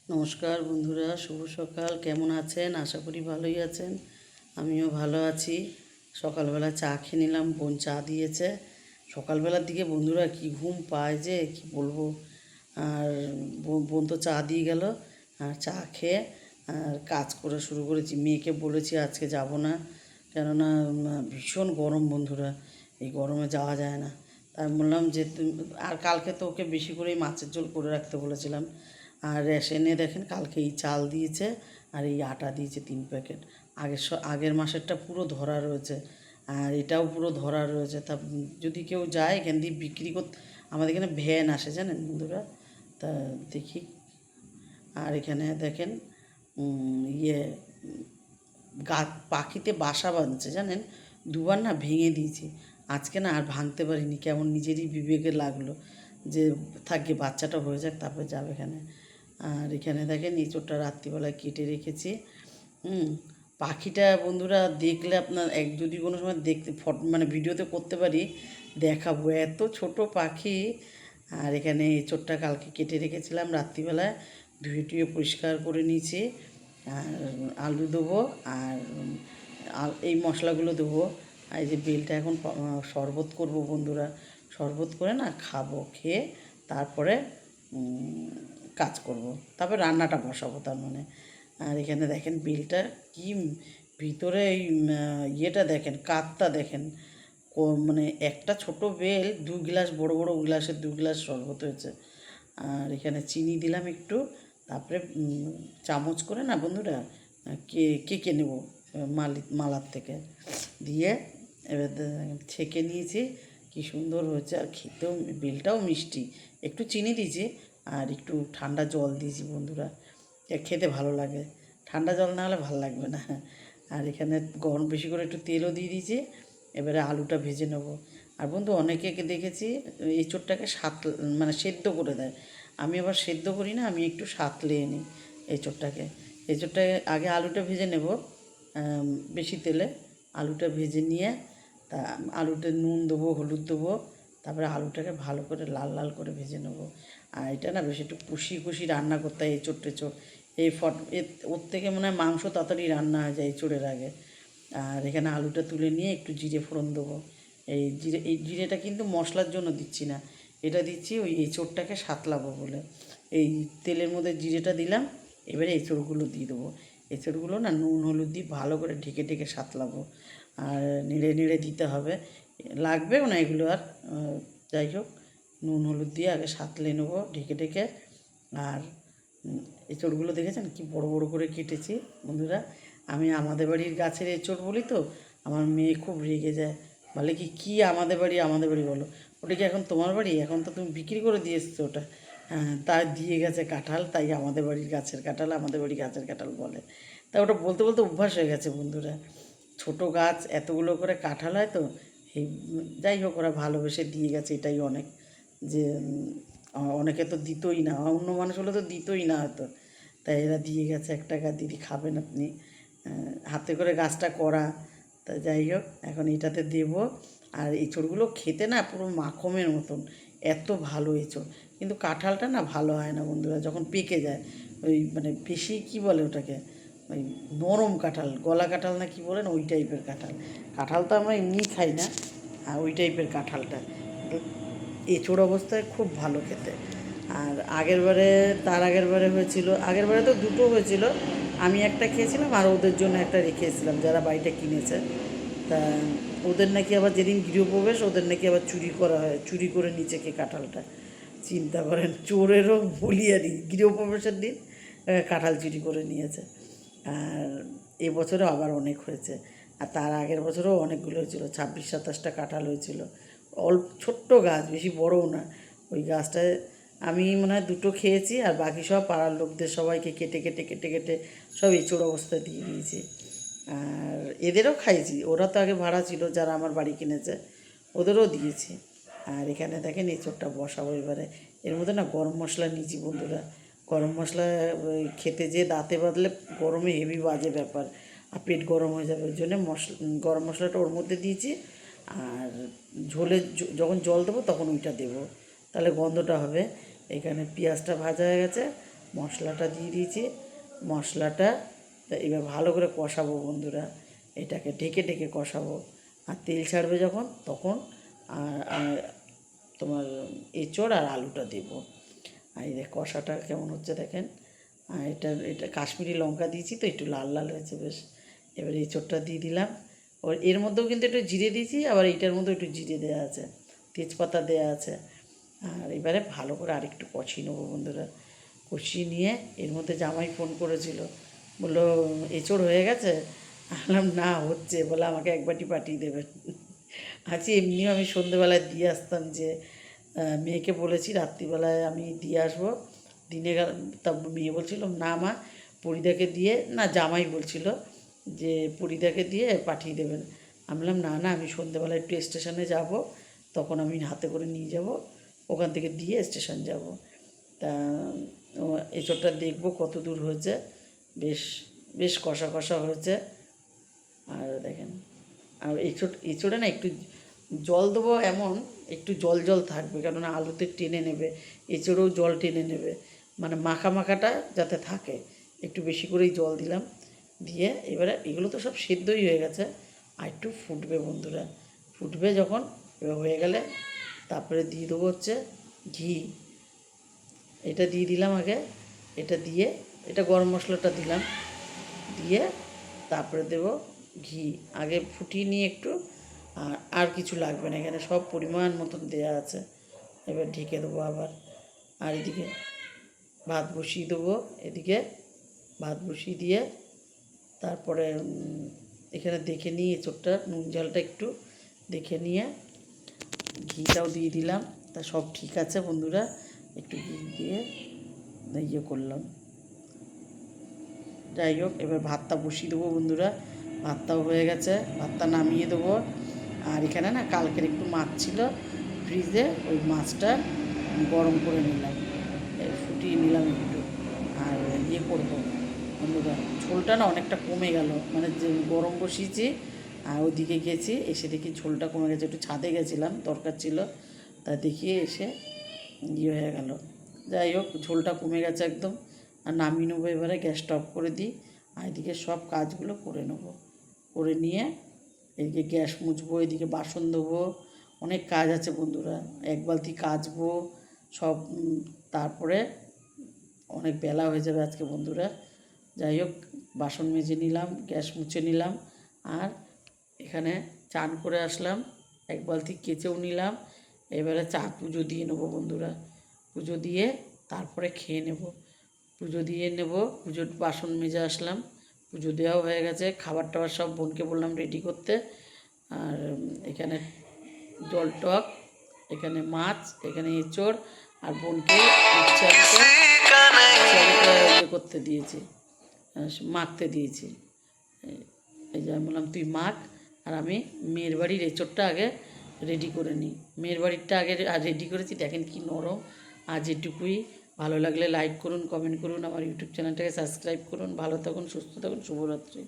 নমস্কার বন্ধুরা, শুভ সকাল। কেমন আছেন? আশা করি ভালোই আছেন। আমিও ভালো আছি। সকালবেলা চা খেয়ে নিলাম, বোন চা দিয়েছে। সকালবেলার দিকে বন্ধুরা কি ঘুম পায় যে কি বলবো। আর বোন তো চা দিয়ে গেল, আর চা খেয়ে আর কাজ করা শুরু করেছি। মেয়েকে বলেছি আজকে যাব না, কেননা ভীষণ গরম বন্ধুরা, এই গরমে যাওয়া যায় না। তাই বললাম যে আর কালকে তো ওকে বেশি করেই মাছের ঝোল করে রাখতে বলেছিলাম। আর রেশনে দেখেন কালকে এই চাল দিয়েছে আর এই আটা দিয়েছে 3 প্যাকেট। আগের মাসেরটা পুরো ধরা রয়েছে, আর এটাও পুরো ধরা রয়েছে। তা যদি কেউ যায় এখান দিয়ে বিক্রি করতে, আমাদের এখানে ভ্যান আসে জানেন বন্ধুরা, তা দেখি। আর এখানে দেখেন ইয়ে গাছ পাখিতে বাসা বাঁধছে জানেন, দুবার না ভেঙে দিয়েছি। আজকে না আর ভাঙতে পারিনি, কেমন নিজেরই বিবেকে লাগলো যে থাকি বাচ্চাটা হয়ে যাক তারপরে যাবে এখানে। আর এখানে দেখেন এঁচোড়টা রাত্রিবেলায় কেটে রেখেছি। পাখিটা বন্ধুরা দেখলে আপনার যদি কোনো সময় দেখতে মানে ভিডিওতে করতে পারি দেখাবো, এত ছোট পাখি। আর এখানে এঁচোড়টা কালকে কেটে রেখেছিলাম রাত্রিবেলায়, ধুয়ে টুয়ে পরিষ্কার করে নিয়েছি। আর আলু দেবো, আর এই মশলাগুলো দেবো। আর এই যে বেলটা এখন শরবত করব বন্ধুরা, শরবত করে না খাবো, খেয়ে তারপরে কাজ করব, তারপরে রান্নাটা বসাবো তার মানে। আর এখানে দেখেন বেলটা কি ভিতরে এই ইয়েটা দেখেন, কাঠটা দেখেন, মানে একটা ছোট বেল 2 গ্লাস, বড় বড় গ্লাসের 2 গ্লাস শরবত হয়েছে। আর এখানে চিনি দিলাম একটু, তারপরে চামচ করে না বন্ধুরা কেকে নেব মালার থেকে দিয়ে, এবার ছেঁকে নিয়েছি। কি সুন্দর হয়েছে, আর খেতেও বেলটাও মিষ্টি। একটু চিনি দিয়েছি আর একটু ঠান্ডা জল দিয়েছি বন্ধুরা, খেতে ভালো লাগে। ঠান্ডা জল না হলে ভালো লাগবে না। আর এখানে গরম বেশি করে একটু তেলও দিয়ে দিয়েছি। এবারে আলুটা ভেজে নেব। আর বন্ধু অনেকে দেখেছি এঁচোড়টাকে মানে সেদ্ধ করে দেয়। আমি আবার সেদ্ধ করি না, আমি একটু সাঁতলে নিই এঁচোড়টাকে। এঁচোড়টাকে আগে আলুটা ভেজে নেব বেশি তেলে। আলুটা ভেজে নিয়ে তা আলুতে নুন দেবো, হলুদ দেবো, তারপরে আলুটাকে ভালো করে লাল লাল করে ভেজে নেবো। আর এটা না বেশ একটু কুশি রান্না করতে হয় এঁচোড় টেচোড়। ওর থেকে মনে হয় মাংস তাড়াতাড়ি রান্না হয়ে যায় এঁচোড়ের আগে। আর এখানে আলুটা তুলে নিয়ে একটু জিরে ফোড়ন দেবো। এই জিরেটা কিন্তু মশলার জন্য দিচ্ছি না, এটা দিচ্ছি ওই এঁচোড়টাকে সাঁতলাবো বলে। এই তেলের মধ্যে জিরেটা দিলাম, এবারে এঁচোড়গুলো দিয়ে দেবো। এঁচোড়গুলো না নুন হলুদ দিয়ে ভালো করে ঢেকে ঢেকে সাঁতলাবো। আর নেড়ে নেড়ে দিতে হবে, লাগবেও না এগুলো আর। যাই হোক, নুন হলুদ দিয়ে আগে সাঁতলে নেবো ঢেকে ঢেকে। আর এঁচোড়গুলো দেখেছেন কি বড় বড় করে কেটেছি বন্ধুরা। আমি আমাদের বাড়ির গাছের এঁচোড় বলি তো, আমার মেয়ে খুব রেগে যায়, বলে কি আমাদের বাড়ি বলো, ওটা কি এখন তোমার বাড়ি? এখন তো তুমি বিক্রি করে দিয়ে এসছো ওটা। তাই দিয়ে গেছে কাঁঠাল, তাই আমাদের বাড়ির গাছের কাঁঠাল, আমাদের বাড়ির গাছের কাঁঠাল বলে। তাই ওটা বলতে বলতে অভ্যাস হয়ে গেছে বন্ধুরা। ছোট গাছ এতগুলো করে কাঁঠাল হয় তো, এই যাই হোক ওরা ভালোবেসে দিয়ে গেছে, এটাই অনেক। যে অনেকে তো দিতই না, অন্য মানুষ হলে তো দিতই না হয়তো, তাই এরা দিয়ে গেছে। 1 টাকা দিদি খাবেন আপনি, হাতে করে গাছটা করা। তা যাই হোক এখন এটাতে দেব। আর এঁচোড়গুলো খেতে না পুরো মাখনের মতন, এত ভালো এঁচোড়। কিন্তু কাঁঠালটা না ভালো হয় না বন্ধুরা যখন পেকে যায়, ওই মানে বেশি কী বলে ওটাকে, ওই নরম কাঁঠাল, গলা কাঁঠাল না কি বলেন, ওই টাইপের কাঁঠাল। কাঁঠাল তো আমরা এমনি খাই না, আর ওই টাইপের কাঁঠালটা এঁচোড় অবস্থায় খুব ভালো খেতে। আর তার আগের বারে হয়েছিল, আগের বারে তো দুটো হয়েছিল, আমি একটা খেয়েছিলাম আর ওদের জন্য একটা রেখে এসেছিলাম যারা বাড়িটা কিনেছে। তা ওদের নাকি আবার যেদিন গৃহপ্রবেশ ওদের নাকি আবার চুরি করা হয়, চুরি করে নিচে কে কাঁঠালটা। চিন্তা করেন, চোরেরও বলিয়ারি, গৃহপ্রবেশের দিন কাঁঠাল চুরি করে নিয়েছে। আর এবছরও আবার অনেক হয়েছে। আর তার আগের বছরও অনেকগুলো হয়েছিল, 26-27টা কাঁঠাল হয়েছিল। ছোট্ট গাছ, বেশি বড়ও না। ওই গাছটায় আমি মনে হয় দুটো খেয়েছি, আর বাকি সব পাড়ার লোকদের সবাইকে কেটে কেটে কেটে কেটে সব এঁচোড় অবস্থায় দিয়ে দিয়েছি। আর এদেরও খাইয়েছি, ওরা তো আগে ভাড়া ছিল যারা আমার বাড়ি কিনেছে, ওদেরও দিয়েছি। আর এখানে দেখেন এঁচোড়টা বসাবো এবারে। এর মধ্যে না গরম মশলা নিয়েছি বন্ধুরা। গরম মশলা খেতে যে দাঁতে বাঁধলে গরমে হেভি বাজে ব্যাপার, আর পেট গরম হয়ে যাবে, ওই জন্য গরম মশলাটা ওর মধ্যে দিয়েছি। আর ঝোলে যখন জল দেবো তখন ওইটা দেবো, তাহলে গন্ধটা হবে। এখানে পেঁয়াজটা ভাজা হয়ে গেছে, মশলাটা দিয়ে দিয়েছি। মশলাটা এবার ভালো করে কষাবো বন্ধুরা, এটাকে ঢেকে ঢেকে কষাবো। আর তেল ছাড়বে যখন তখন আর তোমার এঁচোড় আর আলুটা দেবো। আর এই কষাটা কেমন হচ্ছে দেখেন। আর এটা কাশ্মীরি লঙ্কা দিয়েছি তো একটু লাল লাল হয়েছে বেশ। এবার এঁচোড়টা দিয়ে দিলাম। ওর এর মধ্যেও কিন্তু একটু জিরে দিয়েছি, আবার এইটার মধ্যেও একটু জিরে দেওয়া আছে, তেজপাতা দেওয়া আছে। আর এবারে ভালো করে আরেকটু কষিয়ে নেবো বন্ধুরা। কষিয়ে নিয়ে এর মধ্যে জামাই ফোন করেছিল, বললো এঁচোড় হয়ে গেছে। বললাম না হচ্ছে, বলে আমাকে এক বাটি পাঠিয়ে দেবেন। আজকে এমনিও আমি সন্ধেবেলায় দিয়ে আসতাম, যে মেয়েকে বলেছি রাত্রিবেলায় আমি দিয়ে আসবো। দিনে তা মেয়ে বলছিল না মা পরিদাকে দিয়ে, না জামাই বলছিল যে পরিদাকে দিয়ে পাঠিয়ে দেবেন। আমি বললাম না না, আমি সন্ধেবেলায় একটু স্টেশনে যাব, তখন আমি হাতে করে নিয়ে যাব, ওখান থেকে দিয়ে স্টেশন যাব। তা এঁচোড়টা দেখবো কত দূর হয়েছে। বেশ বেশ কষা কষা হয়েছে। আর দেখেন, আর এঁচোড়ে না একটু জল দেবো, এমন একটু জল জল থাকবে, কেননা আলুতে টেনে নেবে, এঁচোড়েও জল টেনে নেবে, মানে মাখা মাখাটা যাতে থাকে। একটু বেশি করেই জল দিলাম। দিয়ে এবারে এগুলো তো সব সেদ্ধই হয়ে গেছে, আর একটু ফুটবে বন্ধুরা। ফুটবে যখন, এবার হয়ে গেলে তারপরে দিয়ে দেবো হচ্ছে ঘি। এটা দিয়ে দিলাম আগে, এটা দিয়ে এটা গরম মশলাটা দিলাম, দিয়ে তারপরে দেব ঘি। আগে ফুটিয়ে নিয়ে একটু, আর কিছু লাগবে না, এখানে সব পরিমাণ মতন দেওয়া আছে। এবার ঢেকে দেবো আবার। আর এদিকে ভাত বসিয়ে দেবো, এদিকে ভাত বসিয়ে দিয়ে তারপরে এখানে দেখে নিয়ে এঁচোড়টা নুন ঝালটা একটু দেখে নিয়ে ঘিটাও দিয়ে দিলাম। তা সব ঠিক আছে বন্ধুরা, একটু ঘি দিয়ে ইয়ে করলাম। যাই হোক, এবার ভাতটা বসিয়ে দেবো বন্ধুরা। ভাতটাও হয়ে গেছে, ভাতটা নামিয়ে দেবো। আর এখানে না কালকের একটু মাছ ছিল ফ্রিজে, ওই মাছটা গরম করে নিলাম, ফুটিয়ে নিলাম একটু। আর ইয়ে করবো বন্ধুরা, ঝোলটা না অনেকটা কমে গেল, মানে যে গরম বসিয়েছি আর ওদিকে গেছি, এসে দেখি ঝোলটা কমে গেছে। একটু ছাদে গেছিলাম, দরকার ছিল, তা দেখিয়ে এসে ইয়ে হয়ে গেল। যাই হোক, ঝোলটা কমে গেছে একদম। আর নামিয়ে নেবো এবারে, গ্যাসটা অফ করে দিই। আর এদিকে সব কাজগুলো করে নেবো, করে নিয়ে এদিকে গ্যাস মুছবো, এদিকে বাসন ধোবো, অনেক কাজ আছে বন্ধুরা। এক বালতি কাচবো সব, তারপরে অনেক বেলা হয়ে যাবে আজকে বন্ধুরা। যাই হোক, বাসন মেজে নিলাম, গ্যাস মুছে নিলাম, আর এখানে চান করে আসলাম, এক বালতি কেচেও নিলাম। এবারে চা পুজো দিয়ে নেবো বন্ধুরা। পুজো দিয়ে তারপরে খেয়ে নেব। পুজো দিয়ে নেব, পুজোর বাসন মেজে আসলাম, পুজো দেওয়াও হয়ে গেছে। খাবার টাবার সব বোনকে বললাম রেডি করতে। আর এখানে জল টক, এখানে মাছ, এখানে এঁচোড়, আর বোনকে ইয়ে করতে দিয়েছি, মাখতে দিয়েছি। এই যে আমি বললাম তুই মাখ, আর আমি মেয়ের বাড়ির এঁচোড়টা আগে রেডি করে নিই। মেয়ের বাড়িরটা আগে রেডি করেছি, দেখেন কি নরম। আজ এটুকুই। ভালো লাগলে লাইক করুন, কমেন্ট করুন, আমার ইউটিউব চ্যানেলটাকে সাবস্ক্রাইব করুন। ভালো থাকুন, সুস্থ থাকুন, শুভরাত্রি।